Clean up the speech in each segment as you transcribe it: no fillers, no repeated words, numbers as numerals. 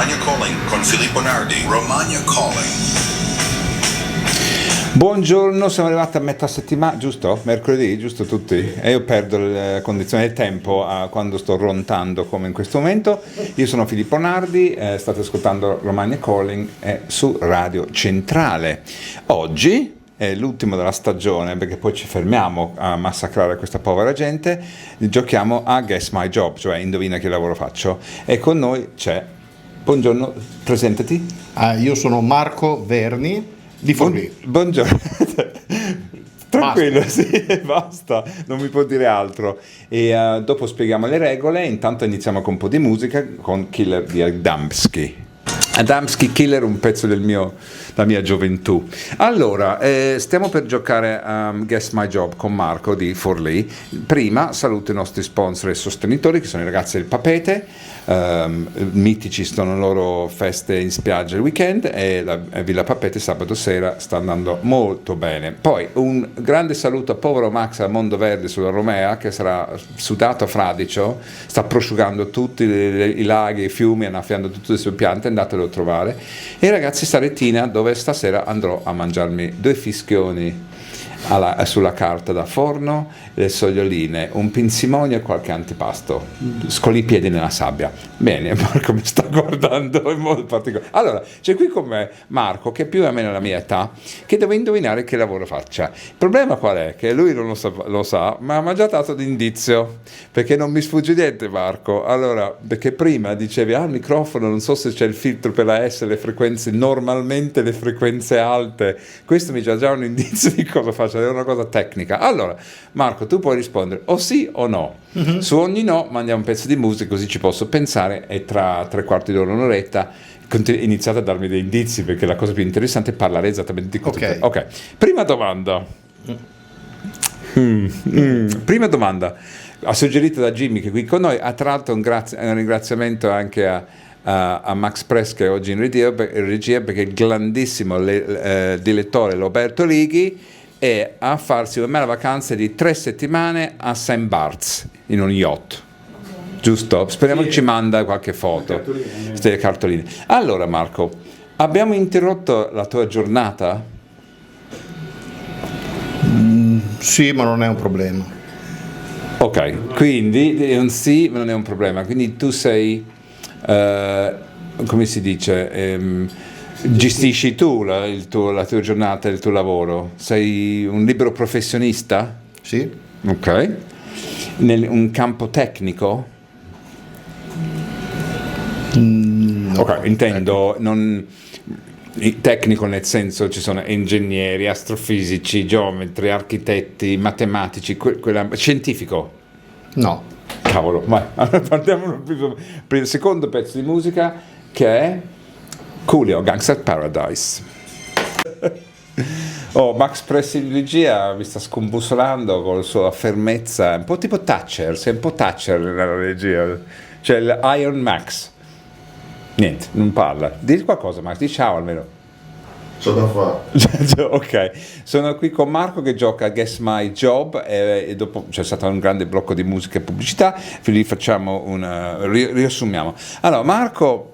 Romagna Calling con Filippo Nardi. Romagna Calling. Buongiorno, siamo arrivati a metà settimana, giusto? Mercoledì, giusto tutti? E io perdo la condizione del tempo quando sto rontando come in questo momento. Io sono Filippo Nardi, state ascoltando Romagna Calling su Radio Centrale. Oggi è l'ultimo della stagione, perché poi ci fermiamo a massacrare questa povera gente. Giochiamo a Guess My Job, cioè indovina che lavoro faccio. E con noi c'è, buongiorno, presentati. Io sono Marco Verni di Forlì. Buongiorno. Tranquillo, basta. Sì, basta, non mi può dire altro. E dopo spieghiamo le regole. Intanto iniziamo con un po' di musica con Killer di Adamski. Adamski Killer, un pezzo della mia gioventù. Allora, stiamo per giocare a Guess My Job con Marco di Forlì. Prima saluto i nostri sponsor e sostenitori, che sono i ragazzi del Papete. Mitici sono loro feste in spiaggia il weekend, e la Villa Papete sabato sera sta andando molto bene. Poi un grande saluto a povero Max a Mondo Verde sulla Romea, che sarà sudato a fradicio, sta prosciugando tutti i laghi, i fiumi, annaffiando tutte le sue piante, andatelo a trovare. E ragazzi Sarettina, dove stasera andrò a mangiarmi 2 fischioni sulla carta da forno, le soglioline, un pinzimonio e qualche antipasto, con i piedi nella sabbia. Bene, Marco mi sta guardando in modo particolare. Allora, c'è qui con me Marco, che è più o meno la mia età, che deve indovinare che lavoro faccia. Il problema qual è? Che lui non lo sa, ma mi ha già dato l'indizio, perché non mi sfugge niente Marco. Allora, perché prima dicevi, il microfono, non so se c'è il filtro per la S, le frequenze, normalmente le frequenze alte. Questo mi dà già un indizio di cosa faccio. È una cosa tecnica. Allora, Marco, tu puoi rispondere o sì o no. Mm-hmm. Su ogni no mandiamo un pezzo di musica, così ci posso pensare, e tra 3/4 d'ora, un'oretta, iniziate a darmi dei indizi, perché la cosa più interessante è parlare esattamente di cosa. Ok. Prima domanda. Prima domanda, suggerita da Jimmy, che è qui con noi. Tra l'altro un ringraziamento anche a Max Press, che è oggi in regia, perché il grandissimo direttore Roberto Righi è a farsi una bella vacanza di 3 settimane a St. Barts in un yacht, giusto? Speriamo che ci manda qualche foto, queste cartoline. Allora Marco, abbiamo interrotto la tua giornata? Sì, ma non è un problema. Ok, quindi è un sì, ma non è un problema. Quindi tu sei, come si dice, gestisci tu la tua giornata, il tuo lavoro? Sei un libero professionista? Sì. Ok. Un campo tecnico? No. Ok, intendo tecnico nel senso ci sono ingegneri, astrofisici, geometri, architetti, matematici, scientifico? No. Cavolo, vai. Allora partiamo per il secondo pezzo di musica, che è Coolio, Gangster Paradise. Max Press in regia vi sta scombussolando con la sua fermezza, un po' tipo Thatcher, sei un po' Thatcher nella regia, cioè l'Iron Max. Niente, non parla. Dì qualcosa Max, di ciao almeno. C'ho da fare. Ok, sono qui con Marco che gioca a Guess My Job, e dopo c'è stato un grande blocco di musica e pubblicità, quindi facciamo riassumiamo. Allora Marco,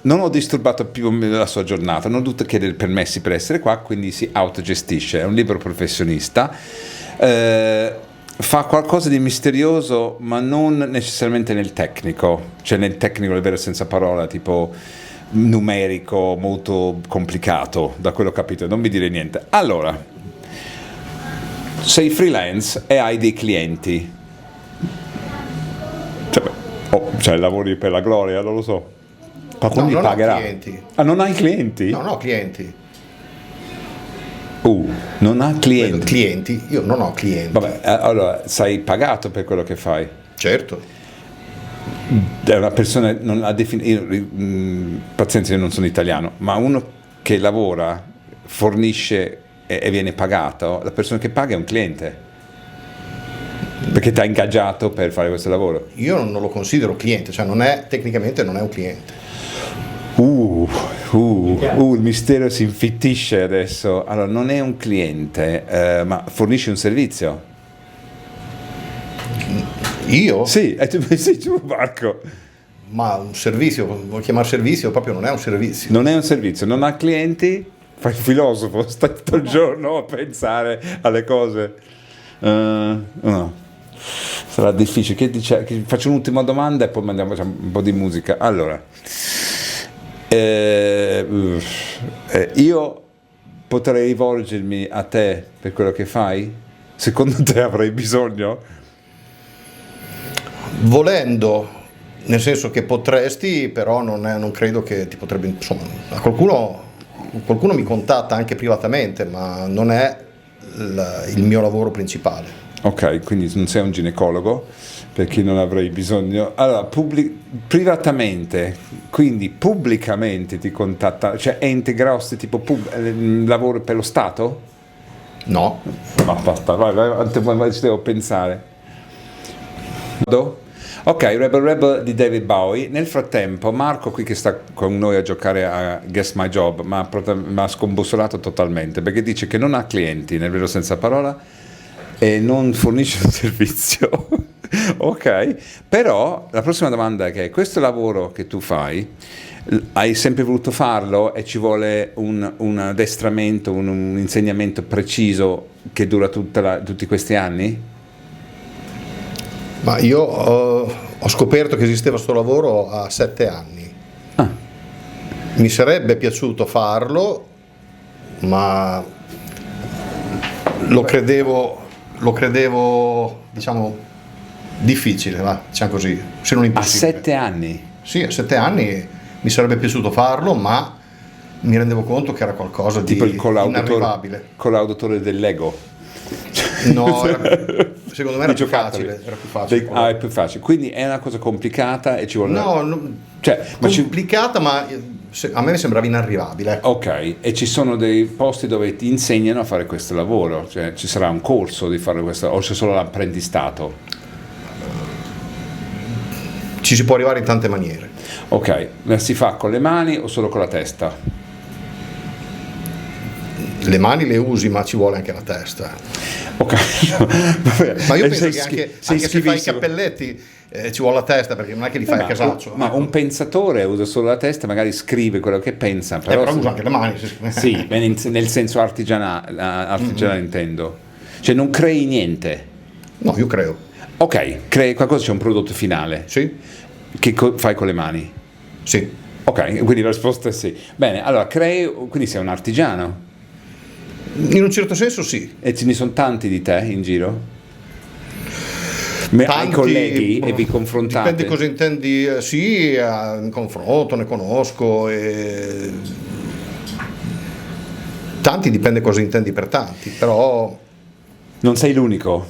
non ho disturbato più la sua giornata, non ho dovuto chiedere permessi per essere qua, quindi si autogestisce, è un libero professionista, fa qualcosa di misterioso, ma non necessariamente nel tecnico, cioè nel tecnico è vero senza parola, tipo numerico, molto complicato, da quello che ho capito, non mi dire niente. Allora, sei freelance e hai dei clienti, cioè lavori per la gloria, non lo so. Qualcuno no, li pagherà. Non ho clienti. Non hai clienti? No, non ho clienti. Non ha clienti. Clienti? Io non ho clienti. Vabbè, allora sei pagato per quello che fai? Certo. È una persona, non ha pazienza, io non sono italiano, ma uno che lavora, fornisce e viene pagato, la persona che paga è un cliente. Perché ti ha ingaggiato per fare questo lavoro? Io non lo considero cliente, cioè tecnicamente non è un cliente. Il mistero si infittisce adesso. Allora, non è un cliente, ma fornisce un servizio? Io? Sì, tu Marco. Ma un servizio, vuoi chiamare servizio? Proprio non è un servizio. Non è un servizio, non ha clienti, fai il filosofo, stai tutto il giorno a pensare alle cose. No. Sarà difficile. Faccio un'ultima domanda e poi mandiamo un po' di musica. Allora, io potrei rivolgermi a te per quello che fai? Secondo te avrei bisogno? Volendo, nel senso che potresti, però non credo che ti potrebbe, insomma, a qualcuno mi contatta anche privatamente, ma non è il mio lavoro principale. Ok, quindi non sei un ginecologo, perché non avrei bisogno. Allora, privatamente, quindi pubblicamente ti contatta, cioè enti grossi tipo lavoro per lo Stato? No. Ma basta, vai, ci devo pensare. Ok, Rebel Rebel di David Bowie. Nel frattempo Marco qui che sta con noi a giocare a Guess My Job mi ha scombussolato totalmente, perché dice che non ha clienti, nel vero senza parola, e non fornisce un servizio. Ok, però la prossima domanda è che questo lavoro che tu fai hai sempre voluto farlo e ci vuole un addestramento, un insegnamento preciso che dura tutti questi anni? Ma io ho scoperto che esisteva questo lavoro a 7 anni. Ah. Mi sarebbe piaciuto farlo, ma lo credevo, diciamo, difficile, va, diciamo così, se non A impossibile. 7 anni? Sì, a 7 anni mi sarebbe piaciuto farlo, ma mi rendevo conto che era qualcosa Tipo di il inarrivabile. collauditore del Lego. No, secondo me era Di più giocattoli. facile. Era più facile. È più facile. Quindi è una cosa complicata e ci vuole. No, Cioè, ma complicata, ma a me mi sembrava inarrivabile. Ecco. ok, e ci sono dei posti dove ti insegnano a fare questo lavoro, cioè ci sarà un corso di fare questo, o c'è solo l'apprendistato? Ci si può arrivare in tante maniere. Ok, la si fa con le mani o solo con la testa? Le mani le usi, ma ci vuole anche la testa. Ok, vabbè. Ma io E penso sei che anche sei se fai i schifissimo. cappelletti ci vuole la testa, perché non è che li fai a casaccio. Ma un pensatore usa solo la testa, magari scrive quello che pensa, però, però usa anche le mani. sì, nel senso artigianale intendo. Cioè non crei niente. No, io creo. Ok, crei qualcosa, c'è un prodotto finale. Sì? Che fai con le mani? Sì. Ok, quindi la risposta è sì. Bene, allora crei, quindi sei un artigiano. In un certo senso sì. E ce ne sono tanti di te in giro? Hai Tanti, colleghi e vi confrontate? Dipende cosa intendi. Sì, in confronto, ne conosco. Tanti dipende cosa intendi per tanti, però Non sei l'unico?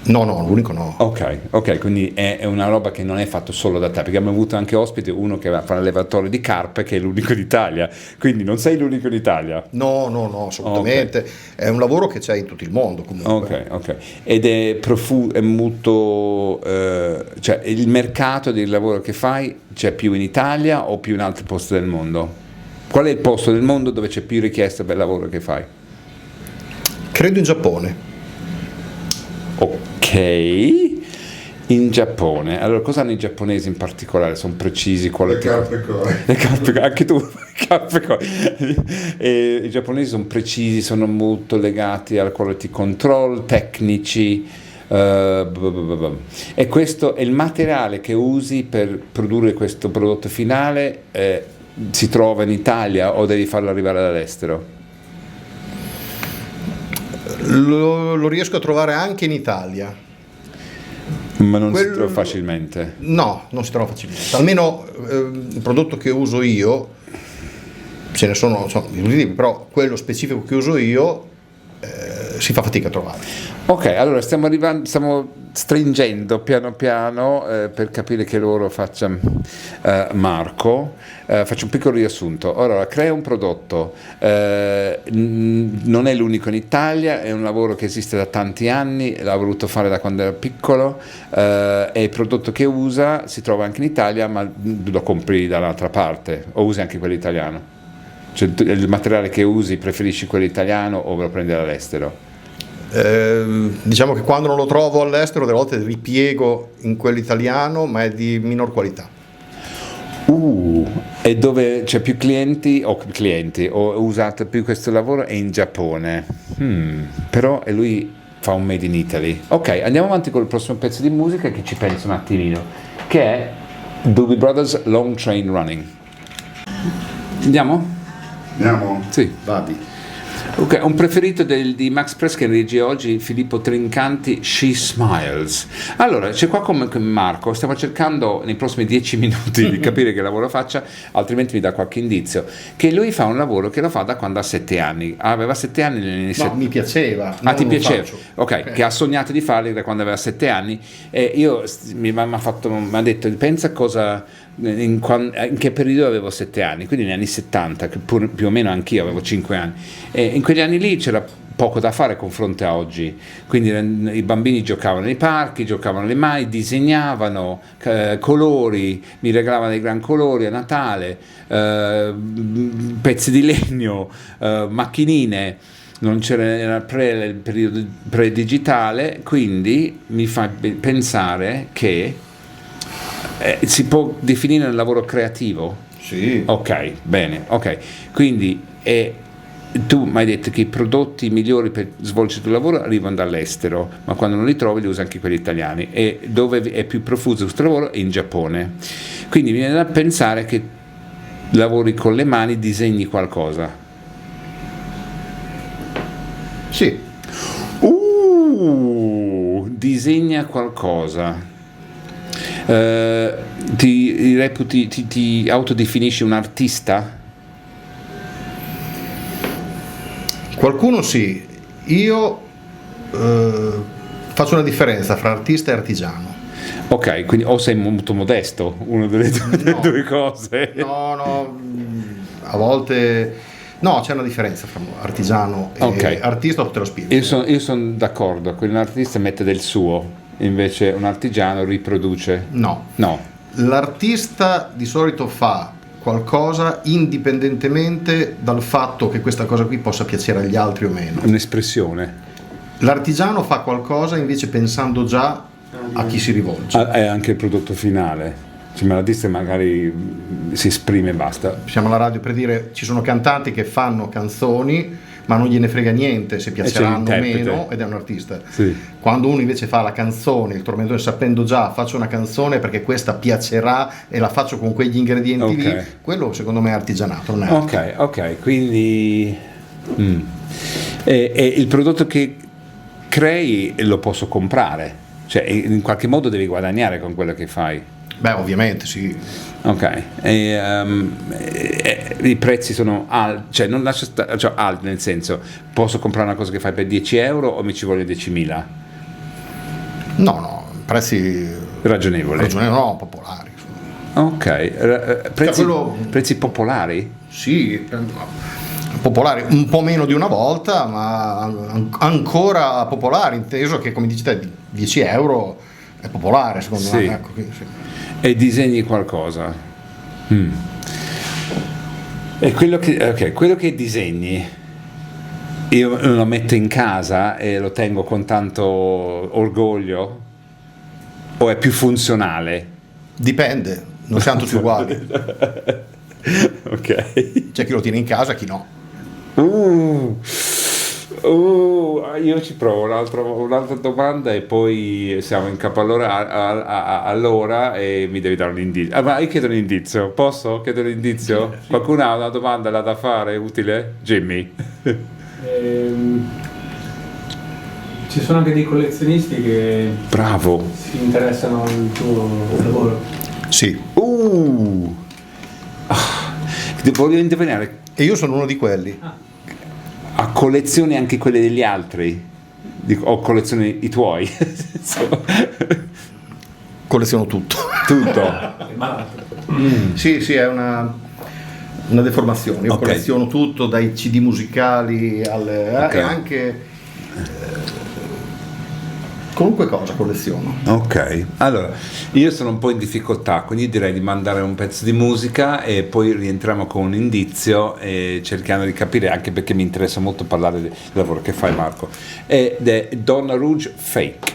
no, l'unico no. Ok, quindi è una roba che non è fatto solo da te, perché abbiamo avuto anche ospite uno che fa l'allevatore di carpe, che è l'unico d'Italia, quindi non sei l'unico d'Italia. No, assolutamente. Ok. È un lavoro che c'è in tutto il mondo comunque. Ok. Ed è molto, cioè il mercato del lavoro che fai c'è più in Italia o più in altri posti del mondo? Qual è il posto del mondo dove c'è più richiesta per il lavoro che fai? Credo in Giappone. Ok, in Giappone. Allora, cosa hanno i giapponesi in particolare? Sono precisi? Le carpe core. Le carpe, anche tu, carpe core. E i giapponesi sono precisi, sono molto legati al quality control, tecnici. E questo è il materiale che usi per produrre questo prodotto finale. Si trova in Italia o devi farlo arrivare dall'estero? Lo riesco a trovare anche in Italia. Ma non si trova facilmente. No, non si trova facilmente. Almeno il prodotto che uso io, ce ne sono di però quello specifico che uso io si fa fatica a trovare. Ok, allora stiamo stringendo piano piano per capire che loro faccia Marco. Faccio un piccolo riassunto. Allora, crea un prodotto, non è l'unico in Italia, è un lavoro che esiste da tanti anni, l'ha voluto fare da quando era piccolo, e il prodotto che usa si trova anche in Italia, ma lo compri dall'altra parte, o usi anche quello italiano? Cioè, il materiale che usi preferisci quello italiano o lo prendi dall'estero? Diciamo che quando non lo trovo all'estero, delle volte ripiego in quello italiano, ma è di minor qualità. E dove c'è più clienti o usate più questo lavoro è in Giappone. Però e lui fa un made in Italy. Ok, andiamo avanti con il prossimo pezzo di musica che ci pensa un attimino, che è Doobie Brothers Long Train Running. Andiamo? Sì. Vadi. Ok, un preferito di Max Press che regie oggi, Filippo Trincanti, She Smiles. Allora, c'è qua come Marco, stiamo cercando nei prossimi 10 minuti di capire che lavoro faccia, altrimenti mi dà qualche indizio, che lui fa un lavoro che lo fa da quando ha 7 anni. Aveva 7 anni negli anni No, mi piaceva. ti non lo piaceva? faccio. Ok, che ha sognato di farli da quando aveva 7 anni e mi ha detto, pensa cosa in che periodo avevo 7 anni, quindi negli anni 70, che più o meno anch'io avevo 5 anni, e in quegli anni lì c'era poco da fare con fronte a oggi, quindi i bambini giocavano nei parchi, giocavano alle mani, disegnavano colori, mi regalavano dei gran colori a Natale, pezzi di legno, macchinine. Non c'era il periodo pre-digitale, quindi mi fa pensare che si può definire un lavoro creativo? Sì. Ok, bene, ok. Quindi tu mi hai detto che i prodotti migliori per svolgere il tuo lavoro arrivano dall'estero, ma quando non li trovi li usi anche quelli italiani. E dove è più profuso questo lavoro è in Giappone. Quindi mi viene da pensare che lavori con le mani, disegni qualcosa. Sì. Disegna qualcosa. Ti autodefinisci un artista? Qualcuno sì. Io faccio una differenza fra artista e artigiano. Ok, quindi o sei molto modesto, una delle due cose. No, a volte no, c'è una differenza fra artigiano e Ok. artista, te lo spiego. Io sono d'accordo, un artista mette del suo, invece un artigiano riproduce. No. No. L'artista di solito fa qualcosa indipendentemente dal fatto che questa cosa qui possa piacere agli altri o meno. Un'espressione. L'artigiano fa qualcosa invece pensando già a chi si rivolge. È anche il prodotto finale. Cioè, l'artista magari si esprime e basta. Siamo alla radio per dire, ci sono cantanti che fanno canzoni ma non gliene frega niente se piaceranno o l'interprete. meno, ed è un artista. Sì. Quando uno invece fa la canzone, il tormentone, sapendo già faccio una canzone perché questa piacerà e la faccio con quegli ingredienti lì, quello secondo me è artigianato, non è arte. Ok, quindi e il prodotto che crei lo posso comprare, cioè in qualche modo devi guadagnare con quello che fai. Beh, ovviamente sì. Ok, i prezzi sono alti, cioè non lascio cioè alti, nel senso, posso comprare una cosa che fai per 10 euro o mi ci voglio 10.000? No, prezzi Ragionevoli. No, popolari. Ok, prezzi popolari? Sì, popolari, un po' meno di una volta, ma ancora popolari, inteso che, come dici te, 10 euro è popolare, secondo me. Ecco, sì. E disegni qualcosa. E quello che disegni, io lo metto in casa e lo tengo con tanto orgoglio, o è più funzionale? Dipende, non siamo tutti uguali. Ok. C'è chi lo tiene in casa, chi no. Io ci provo un'altra domanda e poi siamo in capo all'ora e mi devi dare un indizio. Ma io chiedo un indizio, posso chiedere un indizio? Sì. Qualcuno ha una domanda là da fare, utile? Jimmy? Ci sono anche dei collezionisti che bravo si interessano al tuo lavoro. Sì. Voglio indovinare. E io sono uno di quelli. A collezioni anche quelle degli altri? O collezioni i tuoi? Colleziono tutto. Sì, è una deformazione. Io colleziono tutto, dai CD musicali alle e anche qualunque cosa colleziono. Ok, allora io sono un po' in difficoltà, quindi direi di mandare un pezzo di musica e poi rientriamo con un indizio e cerchiamo di capire, anche perché mi interessa molto parlare del lavoro che fai, Marco. Ed è Donna Rouge Fake.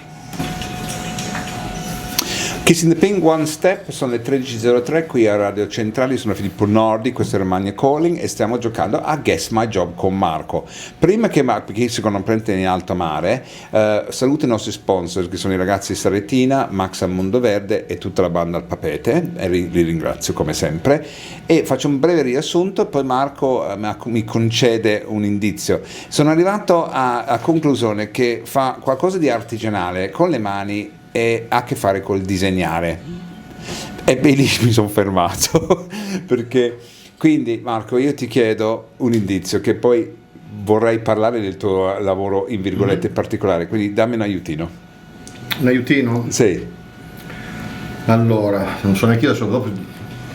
Kissing the Pink One Step, sono le 13.03 qui a Radio Centrale, sono Filippo Nordi, questo è Romagna Calling e stiamo giocando a Guess My Job con Marco. Prima che Marco, perché secondo me prende in alto mare, saluto i nostri sponsor che sono i ragazzi di Sarretina, Max al Mondo Verde e tutta la banda al Papete, e li ringrazio come sempre, e faccio un breve riassunto, poi Marco mi concede un indizio. Sono arrivato a conclusione che fa qualcosa di artigianale con le mani e ha a che fare col disegnare, e lì mi sono fermato perché, quindi Marco, io ti chiedo un indizio, che poi vorrei parlare del tuo lavoro in virgolette particolare, quindi dammi un aiutino. Un aiutino? Sì. Allora, non so neanche io adesso, dopo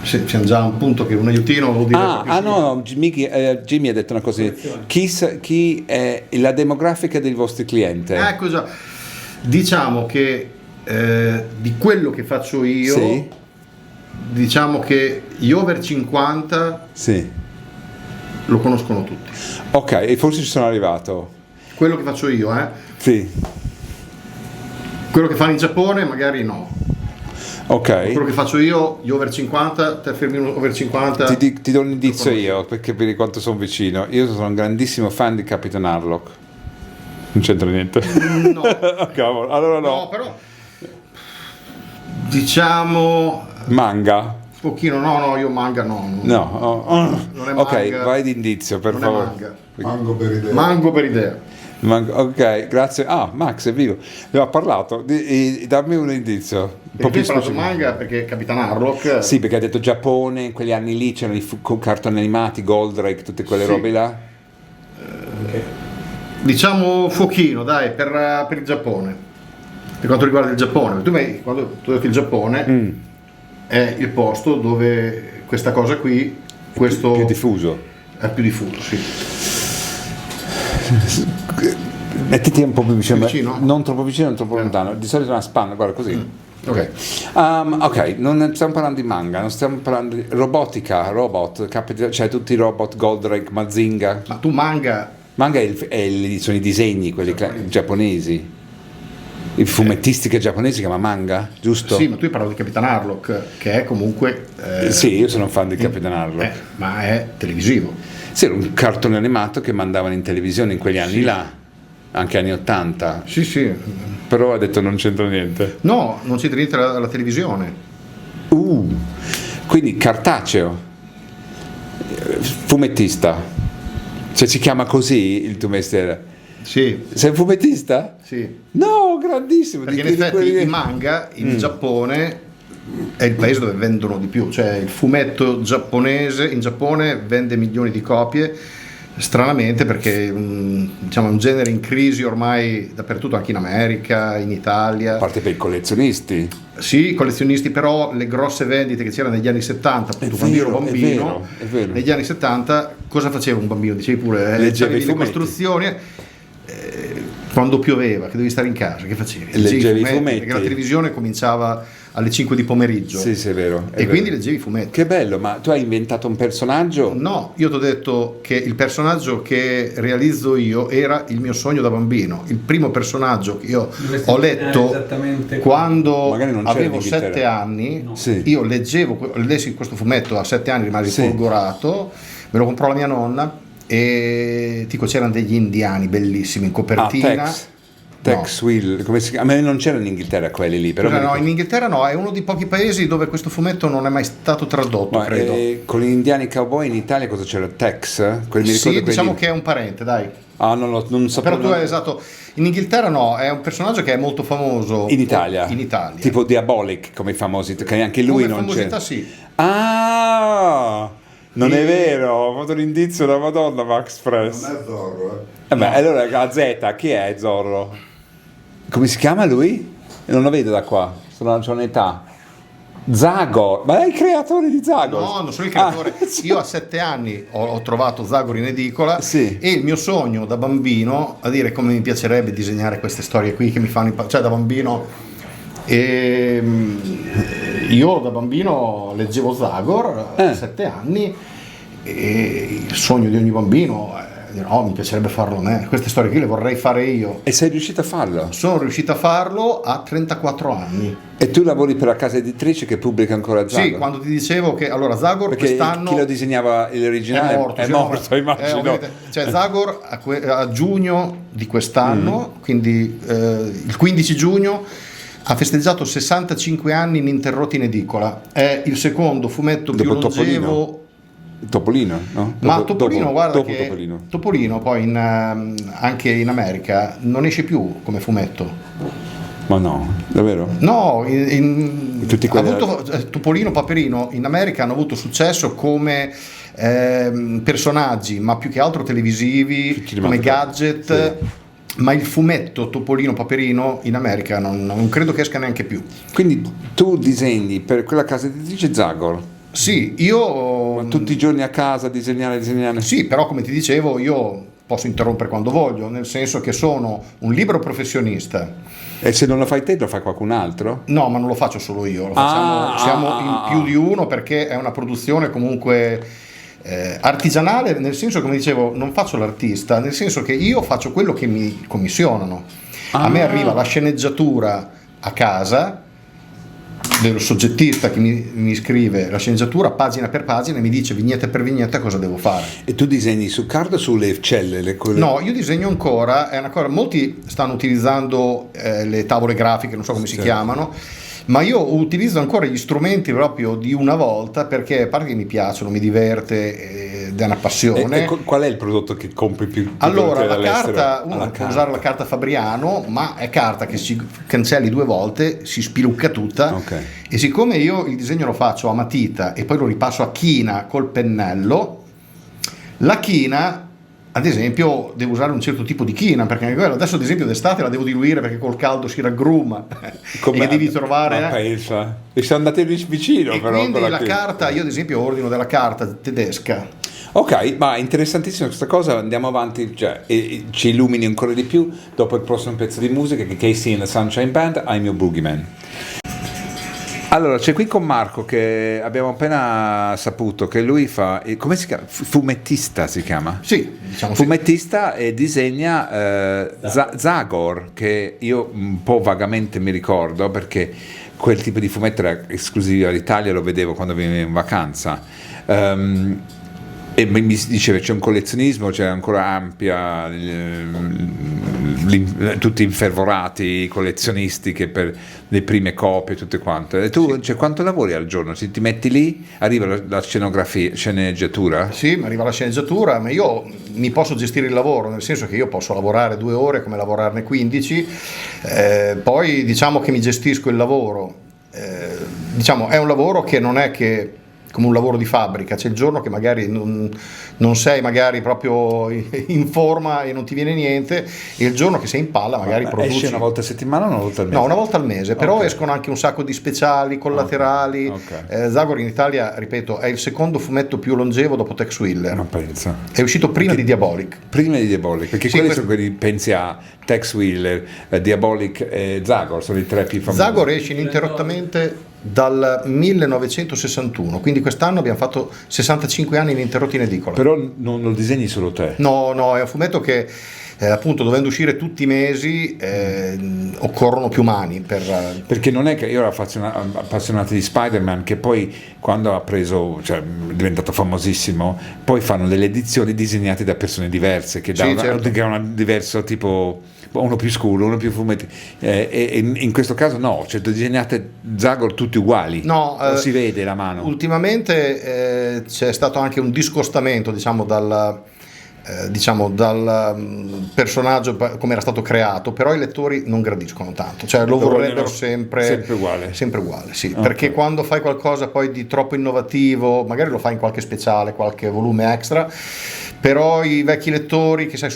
siamo già a un punto che un aiutino vuol dire no, Jimmy ha detto una cosa, chi è la demografica dei vostri clienti? Ecco, già, diciamo che di quello che faccio io, sì, diciamo che gli over 50 sì, lo conoscono tutti. ok, e forse ci sono arrivato. Quello che faccio io, Sì, quello che fanno in Giappone magari no. ok, Quello che faccio io, gli over 50, te fermi un over 50. ti do un indizio io, perché vedi quanto sono vicino. Io sono un grandissimo fan di Capitan Harlock. Non c'entra niente. No. Cavolo, allora No, però diciamo manga. un pochino, no, io manga no. No, Non è ok, manga. vai di indizio per Non è favore. manga. Mango per idea. Mango per idea. Ok, grazie. Ah, Max è vivo. Ha parlato. Dammi un indizio. Un po' Perché più hai parlato specifico. manga? Perché Capitan Harlock. Sì, perché ha detto Giappone, in quegli anni lì c'erano i cartoni animati, Goldrake, tutte quelle Sì. robe là. Diciamo fuochino, dai, per il Giappone. Per quanto riguarda il Giappone, quando tu hai detto il Giappone è il posto dove questa cosa qui, questo Più diffuso. è più diffuso, sì. Mettiti un po' più vicino, Vicino? non troppo vicino, non troppo lontano. Di solito è una spanna, guarda così. Ok. Ok, non stiamo parlando di manga, non stiamo parlando di robotica, cioè tutti i robot, Goldrake, Mazinga. Ma tu manga, Manga sono i disegni, quelli giapponesi. I fumettistica giapponesi si chiama manga, giusto? sì, ma tu hai parlato di Capitan Harlock, che è comunque Sì, io sono un fan di Capitan Harlock. ma è televisivo. Sì, era un cartone animato che mandavano in televisione in quegli anni là, anche anni 80. Sì. Però ha detto non c'entra niente. No, non c'entra niente alla televisione. Quindi cartaceo, fumettista, cioè si chiama così il tuo mestiere? Sì, Sei un fumettista? sì. No, grandissimo. Perché in di effetti quelli- i manga in Giappone è il paese dove vendono di più, cioè il fumetto giapponese in Giappone vende milioni di copie, stranamente, perché diciamo, è un genere in crisi ormai dappertutto, anche in America, in A Italia. parte per i collezionisti. Sì, collezionisti, però le grosse vendite che c'erano negli anni 70, appunto, quando io ero bambino, è vero. negli anni 70 cosa faceva un bambino? Dicevi pure, Leggeva i le fumetti. costruzioni. Quando pioveva, che dovevi stare in casa, che facevi? Leggevi i fumetti. Perché la televisione cominciava alle 5 di pomeriggio. Sì, è vero. è E vero. quindi leggevi i fumetti. Che bello, ma tu hai inventato un personaggio? No, io ti ho detto che il personaggio che realizzo io era il mio sogno da bambino. Il primo personaggio che io Dovresti ho immaginare letto esattamente quando Magari non c'era in avevo Inghilterra. 7 anni. Sì. Io lessi questo fumetto a 7 anni, rimasi Sì. folgorato, me lo comprò la mia nonna e tipo c'erano degli indiani bellissimi in copertina. Tex Will, come si chiama? Ma non c'era in Inghilterra quelli lì, però. Scusa, mi no, ricordo. in Inghilterra no, è uno dei pochi paesi dove questo fumetto non è mai stato tradotto, Ma, credo. con gli indiani cowboy in Italia cosa c'era? Tex? Quelli, mi Sì, ricordo diciamo quelli- che è un parente, dai. Ah, non sapevo. Però tu hai esatto. In Inghilterra no, è un personaggio che è molto famoso. In Italia. In Italia. Tipo Diabolic, come i famosi, che anche lui come non famosità c'è. sì. Ah! Non è E- vero, ho fatto l'indizio da Madonna Max Press. Non è Zorro, Beh, allora la Z, chi è Zorro? Come si chiama lui? Non lo vedo da qua, c'ho un'età. Zagor, ma è il creatore di Zagor? No, non sono il creatore. Ah, sì. Io a 7 anni ho trovato Zagor in edicola, Sì. e il mio sogno da bambino, a dire come mi piacerebbe disegnare queste storie qui che mi fanno cioè da bambino, io da bambino leggevo Zagor a 7 anni, e il sogno di ogni bambino è dire, mi piacerebbe farlo a me, queste storie qui le vorrei fare io. E sei riuscito a farlo? Sono riuscito a farlo a 34 anni. E tu lavori per la casa editrice che pubblica ancora Zagor? Sì, quando ti dicevo che allora Zagor Perché quest'anno chi lo disegnava l'originale è morto, sì, no, immagino. ovviamente. Cioè Zagor a giugno di quest'anno, quindi il 15 giugno, ha festeggiato 65 anni ininterrotti in edicola. È il secondo fumetto più Dopo longevo. Topolino, no? Ma Topolino, guarda dopo che Topolino. Topolino poi anche in America non esce più come fumetto. Ma no, davvero? No, Tutti ha quelli- avuto, Topolino, Paperino in America hanno avuto successo come personaggi, ma più che altro televisivi, come gadget. Sì. Ma il fumetto Topolino, Paperino in America non credo che esca neanche più. Quindi tu disegni per quella casa editrice Zagor? Sì, io Tutti i giorni a casa disegnare? sì, però come ti dicevo io posso interrompere quando voglio, nel senso che sono un libero professionista. E se non lo fai te, lo fa qualcun altro? No, ma non lo faccio solo io, lo facciamo, siamo in più di uno, perché è una produzione comunque artigianale, nel senso, come dicevo, non faccio l'artista, nel senso che io faccio quello che mi commissionano. A me arriva la sceneggiatura a casa dello soggettista che mi scrive la sceneggiatura pagina per pagina e mi dice vignetta per vignetta cosa devo fare. E tu disegni su carta o sulle celle? No, io disegno ancora, è una cosa, molti stanno utilizzando le tavole grafiche, non so come si chiamano, ma io utilizzo ancora gli strumenti proprio di una volta, perché a parte che mi piacciono, mi diverte ed è una passione. E qual è il prodotto che compri più Allora, volentieri la all'estero? carta, uno può usare la carta Fabriano, ma è carta che si cancelli 2 volte, si spilucca tutta, Ok. e siccome io il disegno lo faccio a matita e poi lo ripasso a china col pennello, la china, ad esempio, devo usare un certo tipo di china, perché anche quella adesso ad esempio d'estate la devo diluire perché col caldo si raggruma e devi trovare. Ma pensa. E siamo andati vicino, E però. quindi con la china. carta, io ad esempio ordino della carta tedesca. Ok, ma interessantissima questa cosa, andiamo avanti, cioè, e ci illumini ancora di più dopo il prossimo pezzo di musica, che è Casey and the Sunshine Band, I'm Your Boogeyman. Allora, c'è qui con Marco che abbiamo appena saputo che lui fa, come si chiama? Fumettista si chiama? Sì, diciamo sì. Fumettista e disegna Zagor, che io un po' vagamente mi ricordo, perché quel tipo di fumetto era esclusivo all'Italia, lo vedevo quando venivo in vacanza. E mi diceva c'è un collezionismo, c'è ancora ampia, tutti infervorati collezionisti che per le prime copie tutte quante. E tu cioè, quanto lavori al giorno? Se ti metti lì, arriva la sceneggiatura? Sì, mi arriva la sceneggiatura, ma io mi posso gestire il lavoro, nel senso che io posso lavorare 2 ore come lavorarne 15, poi diciamo che mi gestisco il lavoro, diciamo è un lavoro che non è che come un lavoro di fabbrica, c'è il giorno che magari non sei magari proprio in forma e non ti viene niente, e il giorno che sei in palla magari produci. Esce una volta a settimana o una volta al mese? No, una volta al mese, però Ok. escono anche un sacco di speciali, collaterali. Ok. Zagor in Italia, ripeto, è il secondo fumetto più longevo dopo Tex Willer. Non penso. È uscito prima di Diabolic. Prima di Diabolic, perché Sì, quelli questo- sono quelli, pensi a Tex Willer, Diabolic e Zagor, sono i 3 più famosi. Zagor esce ininterrottamente dal 1961, quindi quest'anno abbiamo fatto 65 anni ininterrotti in edicola. Però non lo disegni solo te. No, è un fumetto che appunto dovendo uscire tutti i mesi occorrono più mani per. Perché non è che io ero appassionato di Spider-Man, che poi quando ha preso, cioè è diventato famosissimo, poi fanno delle edizioni disegnate da persone diverse, che Sì, certo. che ha un diverso tipo, uno più scuro, uno più fumetti, e in questo caso no, cioè disegnate Zagor tutti uguali, No, non si vede la mano. Ultimamente c'è stato anche un discostamento, diciamo, dal personaggio come era stato creato, però i lettori non gradiscono tanto, cioè lo vorrebbero sempre uguale. sempre uguale, sì, Ok. perché quando fai qualcosa poi di troppo innovativo, magari lo fai in qualche speciale, qualche volume extra, però i vecchi lettori, che sai,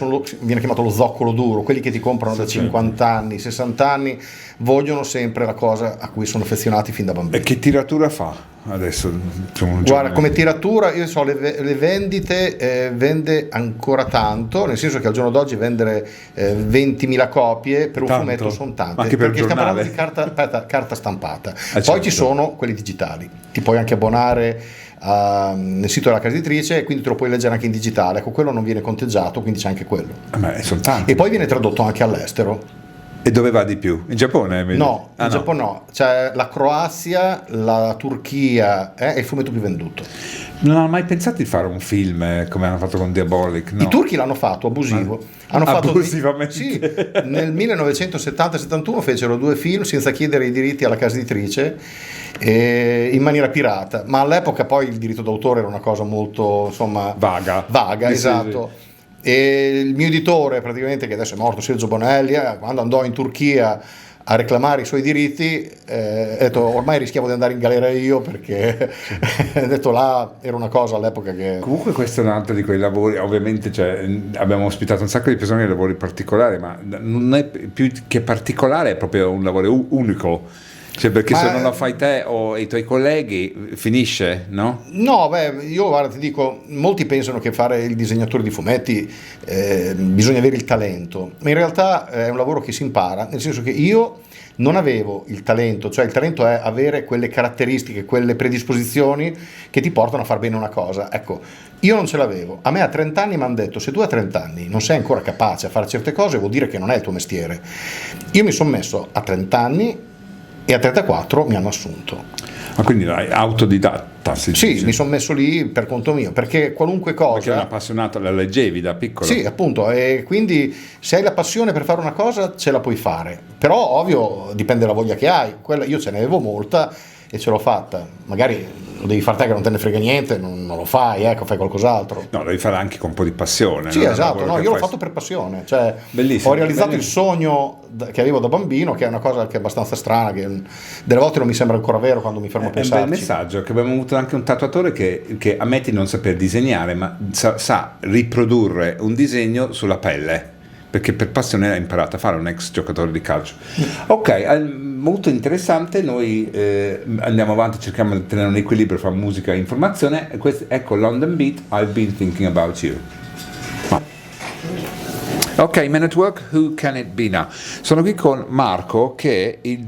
viene chiamato lo zoccolo duro, quelli che ti comprano da Sì, 50 anni, 60 anni, vogliono sempre la cosa a cui sono affezionati fin da bambini. E che tiratura fa adesso? Guarda, come tiratura, io so, le vendite vende ancora tanto, nel senso che al giorno d'oggi vendere 20.000 copie per un Tanto? fumetto sono tante, Anche per perché stiamo giornale? parlando di carta stampata. Poi certo. ci sono quelli digitali, ti puoi anche abbonare nel sito della casa editrice e quindi te lo puoi leggere anche in digitale, ecco, quello non viene conteggiato, quindi c'è anche quello. Ma è soltanto. E poi viene tradotto anche all'estero. E dove va di più? In Giappone? No, in no. Giappone no, c'è la Croazia, la Turchia è il fumetto più venduto. Non ho mai pensato di fare un film come hanno fatto con Diabolic, no? I turchi l'hanno fatto, abusivo. Hanno fatto Abusivamente? Sì, nel 1970-71 fecero 2 film senza chiedere i diritti alla casa editrice in maniera pirata, ma all'epoca poi il diritto d'autore era una cosa molto, insomma, vaga, Sì, esatto. sì. E il mio editore, praticamente, che adesso è morto, Sergio Bonelli, quando andò in Turchia a reclamare i suoi diritti, ha detto ormai rischiavo di andare in galera io, perché ha detto là era una cosa all'epoca che... Comunque questo è un altro di quei lavori, ovviamente, cioè, abbiamo ospitato un sacco di persone che lavori particolari, ma non è più che particolare, è proprio un lavoro unico. Cioè, perché se non lo fai te o i tuoi colleghi finisce, no? No, io guarda, ti dico, molti pensano che fare il disegnatore di fumetti bisogna avere il talento, ma in realtà è un lavoro che si impara, nel senso che io non avevo il talento, cioè il talento è avere quelle caratteristiche, quelle predisposizioni che ti portano a far bene una cosa. Ecco, io non ce l'avevo. A me a 30 anni mi hanno detto: se tu a 30 anni non sei ancora capace a fare certe cose, vuol dire che non è il tuo mestiere. Io mi sono messo a 30 anni e a 34 mi hanno assunto. Ma quindi autodidatta? Sì, mi sono messo lì per conto mio, perché qualunque cosa... Perché eri un appassionato, la leggevi da piccolo? Sì, appunto, e quindi se hai la passione per fare una cosa ce la puoi fare, però ovvio dipende dalla voglia che hai. Io ce ne avevo molta e ce l'ho fatta. Magari lo devi fare te che non te ne frega niente, non lo fai, ecco, fai qualcos'altro. No, lo devi fare anche con un po' di passione. Sì, no? esatto, no, Che io l'ho fai- fatto per passione, cioè Bellissimo, ho realizzato bello. il sogno che avevo da bambino, che è una cosa che è abbastanza strana, che delle volte non mi sembra ancora vero quando mi fermo a È un bel pensarci. messaggio, che abbiamo avuto anche un tatuatore che ammette di non saper disegnare, ma sa riprodurre un disegno sulla pelle, perché per passione ha imparato a fare, un ex giocatore di calcio. Ok, molto interessante. Noi andiamo avanti, cerchiamo di tenere un equilibrio fra musica e informazione. E ecco London Beat, I've been thinking about you. Ok, Man at Work, Who Can It Be Now? Sono qui con Marco, che è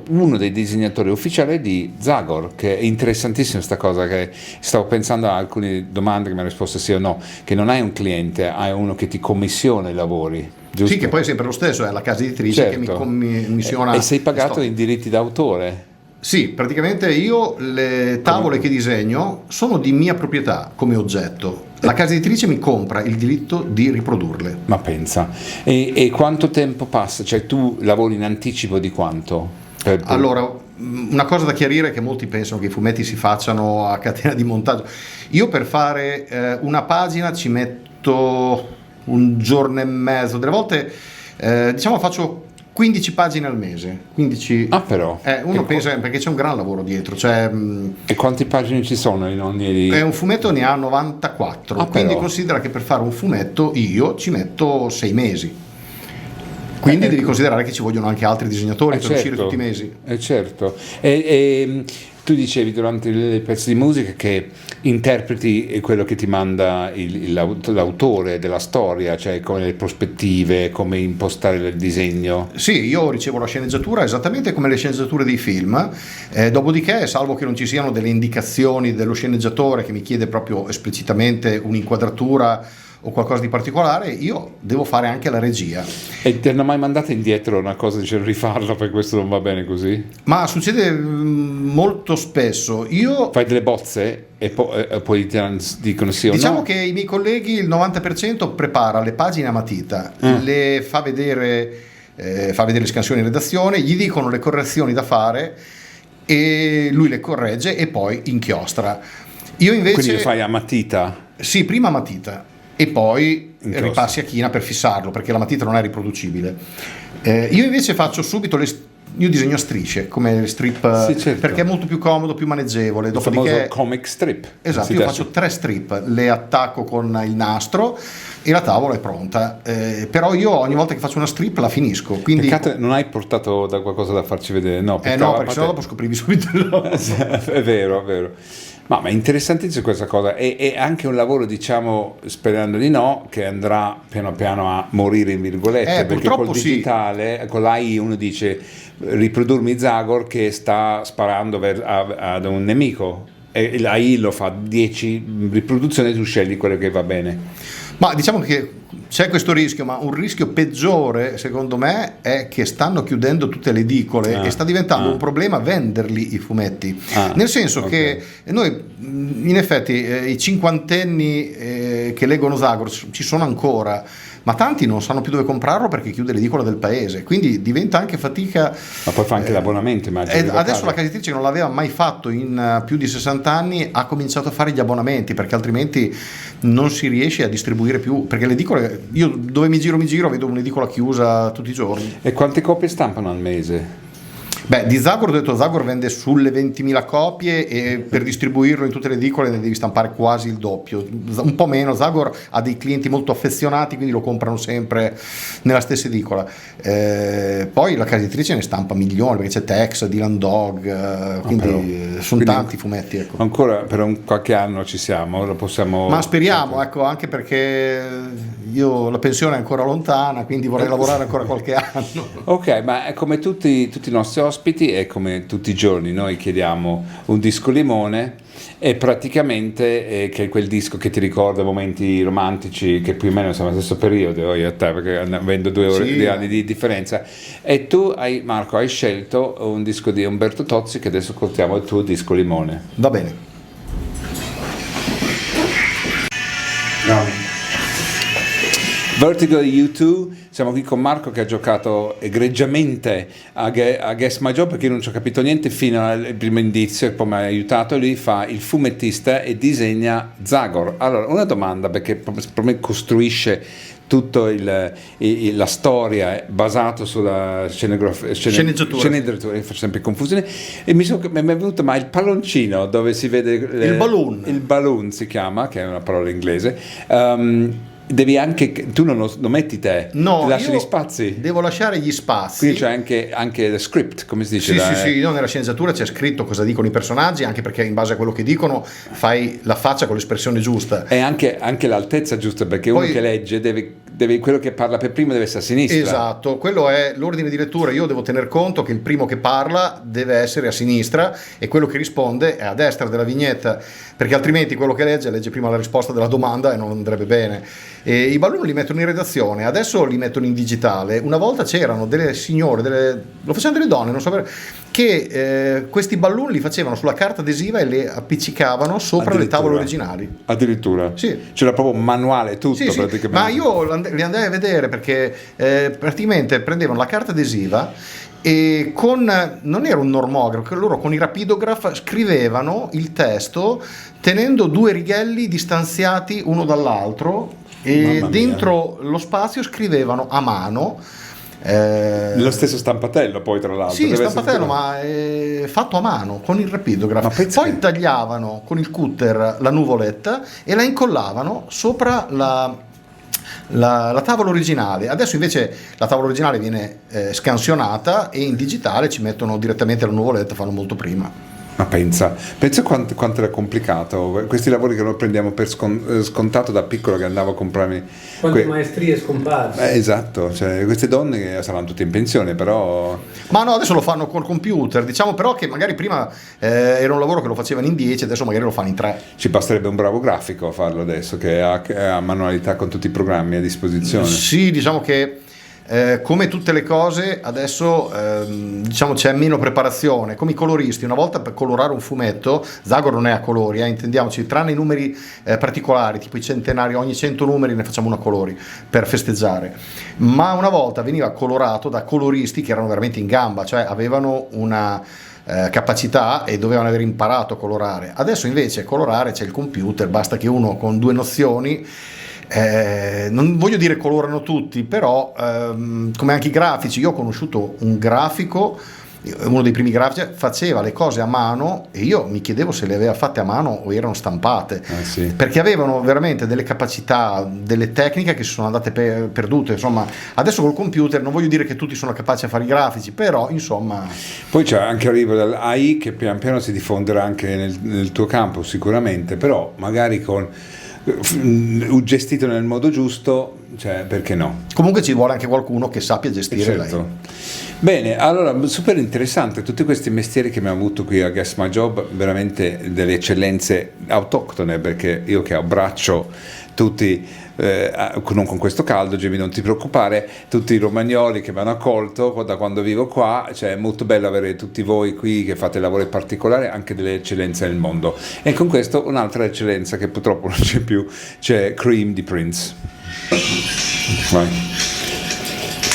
uno dei disegnatori ufficiali di Zagor, che è interessantissima sta cosa, che stavo pensando a alcune domande che mi ha risposto sì o no, che non hai un cliente, hai uno che ti commissiona i lavori, giusto? Sì, che poi è sempre lo stesso, è la casa editrice che mi Certo. commissiona. E sei pagato le storie. in diritti d'autore? Sì, praticamente io le tavole che disegno sono di mia proprietà come oggetto. La casa editrice mi compra il diritto di riprodurle. Ma pensa, e quanto tempo passa? Cioè tu lavori in anticipo di quanto? Allora, una cosa da chiarire è che molti pensano che i fumetti si facciano a catena di montaggio. Io per fare una pagina ci metto un giorno e mezzo, delle volte diciamo faccio 15 pagine al mese. 15... Ah, però. Uno pensa, perché c'è un gran lavoro dietro, cioè, E quante pagine ci sono in ogni... un fumetto ne ha 94, Ah, quindi però. considera che per fare un fumetto io ci metto 6 mesi. Quindi devi considerare che ci vogliono anche altri disegnatori per uscire tutti i mesi. Certo. E tu dicevi durante i pezzi di musica che interpreti quello che ti manda l'autore della storia, cioè come le prospettive, come impostare il disegno. Sì, io ricevo la sceneggiatura esattamente come le sceneggiature dei film, dopodiché, salvo che non ci siano delle indicazioni dello sceneggiatore che mi chiede proprio esplicitamente un'inquadratura o qualcosa di particolare, io devo fare anche la regia. E ti hanno mai mandato indietro una cosa dicendo rifarla perché questo non va bene così? Ma succede molto spesso. Io Fai delle bozze e poi ti dicono sì o diciamo no? che i miei colleghi, il 90% prepara le pagine a matita, le fa vedere le scansioni in redazione, gli dicono le correzioni da fare e lui le corregge e poi inchiostra. Io invece Quindi le fai a matita? sì, prima a matita e poi Inchiostro. ripassi a china per fissarlo, perché la matita non è riproducibile. Io invece faccio subito io disegno a strisce come le strip, Sì, certo. perché è molto più comodo, più maneggevole. Il famoso Dopodiché, comic strip. esatto, Si io dice. faccio 3 strip, le attacco con il nastro e la tavola è pronta. Però io ogni volta che faccio una strip la finisco. Quindi, Peccato non hai portato da qualcosa da farci vedere, no? no, a perché parte- sennò dopo scoprivi subito. È vero, è vero. Ma è interessantissima questa cosa. È anche un lavoro, diciamo, sperando di no, che andrà piano piano a morire in virgolette, perché purtroppo col sì. digitale, con l'AI uno dice riprodurmi Zagor che sta sparando ad un nemico. E l'AI lo fa 10 riproduzioni e tu scegli quello che va bene. Ma diciamo che c'è questo rischio, ma un rischio peggiore secondo me è che stanno chiudendo tutte le edicole e sta diventando un problema venderli i fumetti. Nel senso che noi in effetti i cinquantenni che leggono Zagor ci sono ancora, ma tanti non sanno più dove comprarlo perché chiude l'edicola del paese, quindi diventa anche fatica. Ma poi fa anche l'abbonamento, immagino. Adesso la casa editrice, che non l'aveva mai fatto in più di 60 anni, ha cominciato a fare gli abbonamenti perché altrimenti non si riesce a distribuire più, perché l'edicola, io dove mi giro vedo un'edicola chiusa tutti i giorni. E quante copie stampano al mese? Beh, di Zagor ho detto, Zagor vende sulle 20.000 copie e per distribuirlo in tutte le edicole ne devi stampare quasi il doppio, un po' meno. Zagor ha dei clienti molto affezionati, quindi lo comprano sempre nella stessa edicola. Poi la casa editrice ne stampa milioni, perché c'è Tex, Dylan Dog, quindi sono tanti fumetti, ecco. Ancora per qualche anno ci siamo, lo possiamo. Ma speriamo, ecco, anche perché io la pensione è ancora lontana, quindi vorrei lavorare ancora qualche anno. Ok, ma è come tutti i nostri ospiti e come tutti i giorni noi chiediamo un disco limone e praticamente che è quel disco che ti ricorda momenti romantici che più o meno siamo allo stesso periodo io e te, perché avendo 2 anni di differenza, e tu Marco hai scelto un disco di Umberto Tozzi che adesso ascoltiamo, il tuo disco limone. Va bene. Vertigo di U2, siamo qui con Marco che ha giocato egregiamente a Guess My Job, perché io non ci ho capito niente fino al primo indizio e poi mi ha aiutato. Lui fa il fumettista e disegna Zagor. Allora, una domanda, perché per me costruisce tutto la storia basato sulla sceneggiatura, faccio sempre confusione, e mi è venuto ma il palloncino dove si vede il balloon si chiama, che è una parola inglese. Devi anche, tu non lo metti te, no, ti lasci io gli spazi, devo lasciare gli spazi, quindi c'è anche lo script, come si dice. Sì, no, nella sceneggiatura c'è scritto cosa dicono i personaggi, anche perché in base a quello che dicono fai la faccia con l'espressione giusta e anche l'altezza giusta, perché poi, uno che legge deve quello che parla per primo deve essere a sinistra. Esatto, quello è l'ordine di lettura. Io devo tener conto che il primo che parla deve essere a sinistra e quello che risponde è a destra della vignetta, perché altrimenti quello che legge prima la risposta della domanda e non andrebbe bene. E i balloon li mettono in redazione, adesso li mettono in digitale. Una volta c'erano delle signore, lo facevano delle donne, non so che questi balloon li facevano sulla carta adesiva e le appiccicavano sopra le tavole originali. Addirittura? Sì. C'era proprio un manuale tutto, sì, praticamente. Ma io li andai a vedere perché praticamente prendevano la carta adesiva e non era un normografo, loro con i rapidograph scrivevano il testo tenendo 2 righelli distanziati uno dall'altro e dentro lo spazio scrivevano a mano. Lo stesso stampatello poi tra l'altro. Sì, stampatello, ma fatto a mano con il rapidograph. Poi tagliavano con il cutter la nuvoletta e la incollavano sopra la tavola originale. Adesso invece la tavola originale viene scansionata e in digitale ci mettono direttamente la nuvoletta, fanno molto prima. Ma pensa quanto era complicato questi lavori che noi prendiamo per scontato da piccolo, che andavo a comprarmi quante maestrie scomparse. Esatto, cioè, queste donne saranno tutte in pensione, però ma no, adesso lo fanno col computer, diciamo, però che magari prima era un lavoro che lo facevano in 10, adesso magari lo fanno in 3. Ci basterebbe un bravo grafico a farlo adesso, che ha manualità con tutti i programmi a disposizione. Sì, diciamo che come tutte le cose adesso diciamo c'è meno preparazione, come i coloristi. Una volta per colorare un fumetto, Zagor non è a colori, intendiamoci, tranne i numeri particolari, tipo i centenari, ogni 100 numeri ne facciamo uno a colori per festeggiare, ma una volta veniva colorato da coloristi che erano veramente in gamba, cioè avevano una capacità e dovevano aver imparato a colorare. Adesso invece colorare c'è il computer, basta che uno con 2 nozioni, non voglio dire colorano tutti, però come anche i grafici. Io ho conosciuto un grafico uno dei primi grafici, faceva le cose a mano e io mi chiedevo se le aveva fatte a mano o erano stampate, sì. perché avevano veramente delle capacità, delle tecniche che si sono andate perdute. Insomma, adesso col computer non voglio dire che tutti sono capaci a fare i grafici, però insomma. Poi c'è anche l'arrivo dell'AI che pian piano si diffonderà anche nel tuo campo sicuramente, però magari gestito nel modo giusto, cioè, perché no? Comunque ci vuole anche qualcuno che sappia gestire l'AI. Bene, allora super interessante tutti questi mestieri che abbiamo avuto qui a Guess My Job, veramente delle eccellenze autoctone, perché io che abbraccio tutti, non con questo caldo, Jimmy, non ti preoccupare, tutti i romagnoli che mi hanno accolto da quando vivo qua, cioè è molto bello avere tutti voi qui che fate lavori particolari, anche delle eccellenze nel mondo. E con questo un'altra eccellenza che purtroppo non c'è più, c'è Cream di Prince. Vai.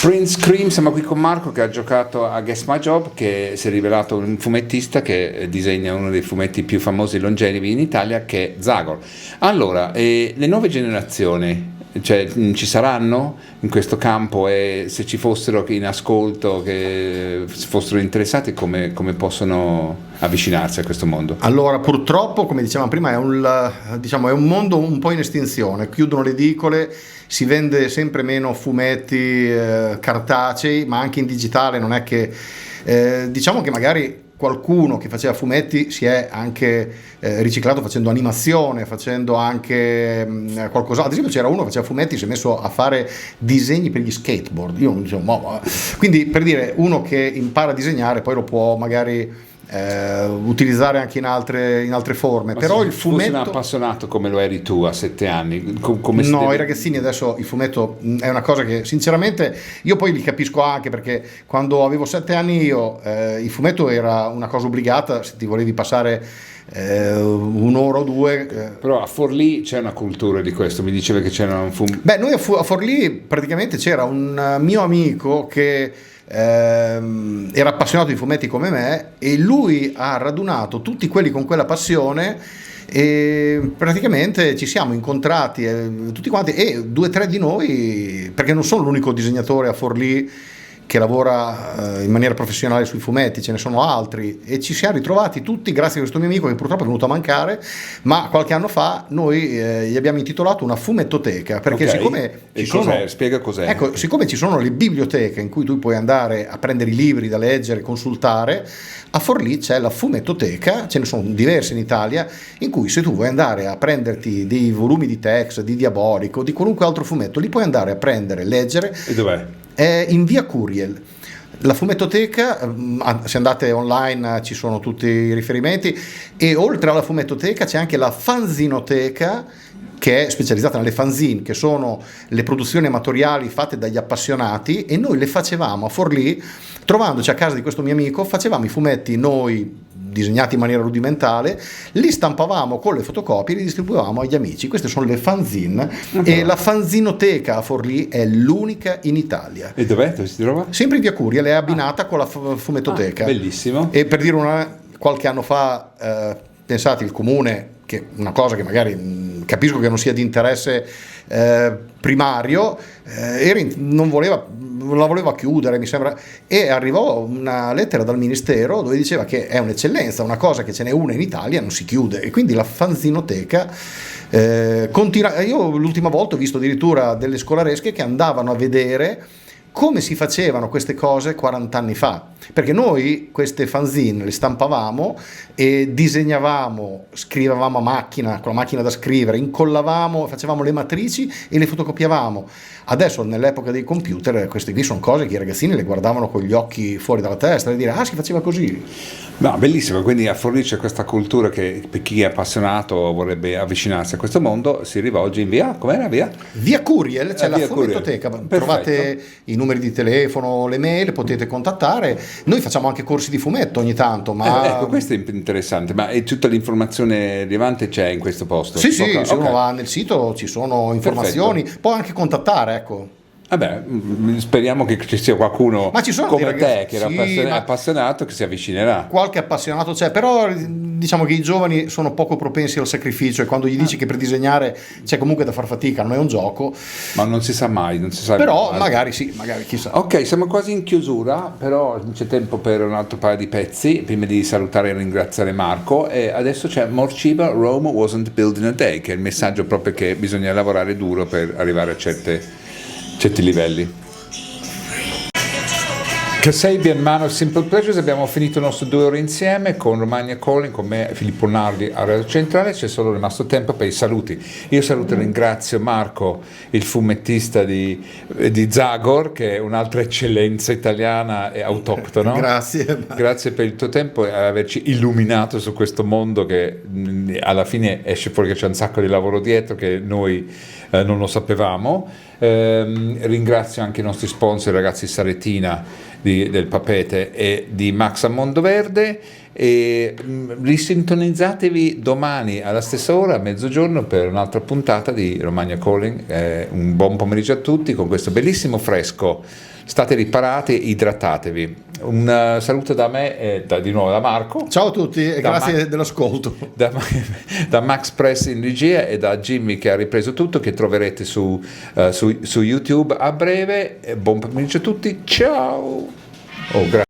Prince Cream, siamo qui con Marco che ha giocato a Guess My Job, che si è rivelato un fumettista che disegna uno dei fumetti più famosi e longevi in Italia, che è Zagor. Allora, le nuove generazioni, cioè, ci saranno in questo campo, e se ci fossero in ascolto, che fossero interessati, come possono avvicinarsi a questo mondo? Allora, purtroppo, come dicevamo prima, è un mondo un po' in estinzione, chiudono le edicole, si vende sempre meno fumetti cartacei, ma anche in digitale. Non è che diciamo che magari qualcuno che faceva fumetti si è anche riciclato facendo animazione, facendo anche qualcosa. Ad esempio c'era uno che faceva fumetti, si è messo a fare disegni per gli skateboard. Io dicevo, quindi, per dire, uno che impara a disegnare poi lo può magari utilizzare anche in altre forme. Ma però se il fumetto, fosse un appassionato come lo eri tu a 7 anni, come i ragazzini adesso, il fumetto è una cosa che sinceramente io poi li capisco, anche perché quando avevo 7 anni io il fumetto era una cosa obbligata se ti volevi passare un'ora o due. Però a Forlì c'è una cultura di questo, mi diceva che c'era un Noi a Forlì praticamente c'era un mio amico che era appassionato di fumetti come me, e lui ha radunato tutti quelli con quella passione, e praticamente ci siamo incontrati tutti quanti, e 2 o 3 di noi, perché non sono l'unico disegnatore a Forlì che lavora in maniera professionale sui fumetti, ce ne sono altri, e ci siamo ritrovati tutti grazie a questo mio amico che purtroppo è venuto a mancare, ma qualche anno fa noi gli abbiamo intitolato una fumettoteca, perché siccome spiega cos'è. Ecco, siccome ci sono le biblioteche in cui tu puoi andare a prendere i libri da leggere, consultare, a Forlì c'è la fumettoteca, ce ne sono diverse in Italia, in cui se tu vuoi andare a prenderti dei volumi di Tex, di Diabolico, di qualunque altro fumetto, li puoi andare a prendere, leggere. E dov'è? È in via Curiel. La fumettoteca, se andate online ci sono tutti i riferimenti, e oltre alla fumettoteca c'è anche la fanzinoteca, che è specializzata nelle fanzine, che sono le produzioni amatoriali fatte dagli appassionati, e noi le facevamo a Forlì, trovandoci a casa di questo mio amico, facevamo i fumetti noi disegnati in maniera rudimentale, li stampavamo con le fotocopie e li distribuivamo agli amici. Queste sono le fanzine, e la fanzinoteca a Forlì è l'unica in Italia. E dov'è? Dove si trova? Sempre in via Curiel, è abbinata con la fumettoteca. Bellissimo. E per dire qualche anno fa, pensate, il comune, che una cosa che magari capisco che non sia di interesse primario, la voleva chiudere, mi sembra, e arrivò una lettera dal ministero dove diceva che è un'eccellenza, una cosa che ce n'è una in Italia, non si chiude, e quindi la fanzinoteca continua. Io l'ultima volta ho visto addirittura delle scolaresche che andavano a vedere come si facevano queste cose 40 anni fa, perché noi queste fanzine le stampavamo e disegnavamo, scrivevamo a macchina, con la macchina da scrivere, incollavamo, facevamo le matrici e le fotocopiavamo. Adesso, nell'epoca dei computer, queste qui sono cose che i ragazzini le guardavano con gli occhi fuori dalla testa e dire si faceva così. No, bellissimo, quindi a Forlì c'è questa cultura che per chi è appassionato vorrebbe avvicinarsi a questo mondo si rivolge in via, com'era via? Via Curiel, c'è la fumettoteca, Perfetto. Trovate i numeri di telefono, le mail, potete contattare. Noi facciamo anche corsi di fumetto ogni tanto, ma ecco, questo è interessante, ma è tutta l'informazione rilevante c'è in questo posto? Sì, se uno va nel sito ci sono informazioni, può anche contattare, ecco. Vabbè, speriamo che ci sia qualcuno Ma ci sono come dei te ragazzi- che era sì, ma- appassionato che si avvicinerà. Qualche appassionato c'è, però diciamo che i giovani sono poco propensi al sacrificio e quando gli dici che per disegnare c'è comunque da far fatica, non è un gioco, Ma non si sa mai, non si sa però mai. magari sì, magari chissà. Ok, siamo quasi in chiusura, però c'è tempo per un altro paio di pezzi, prima di salutare e ringraziare Marco. E adesso c'è Morciba, Rome wasn't built in a day, che è il messaggio proprio che bisogna lavorare duro per arrivare a certi livelli. Kasabian, Man of Simple Pleasures, abbiamo finito il nostro 2 ore insieme con Romagna Calling, con me Filippo Nardi a Radio Centrale, c'è solo rimasto tempo per i saluti. Io saluto e ringrazio Marco, il fumettista di Zagor, che è un'altra eccellenza italiana e autoctona. Grazie. Grazie per il tuo tempo e averci illuminato su questo mondo che alla fine esce fuori che c'è un sacco di lavoro dietro che noi non lo sapevamo. Ringrazio anche i nostri sponsor, i ragazzi di Saretina, del Papete e di Max a Mondoverde, e risintonizzatevi domani alla stessa ora, a mezzogiorno, per un'altra puntata di Romagna Calling. Un buon pomeriggio a tutti con questo bellissimo fresco. State riparati, idratatevi. Un saluto da me e di nuovo da Marco. Ciao a tutti e Da grazie dell'ascolto. Da Max Press in regia e da Jimmy che ha ripreso tutto, che troverete su YouTube a breve. Buon pomeriggio a tutti, ciao! Oh, grazie.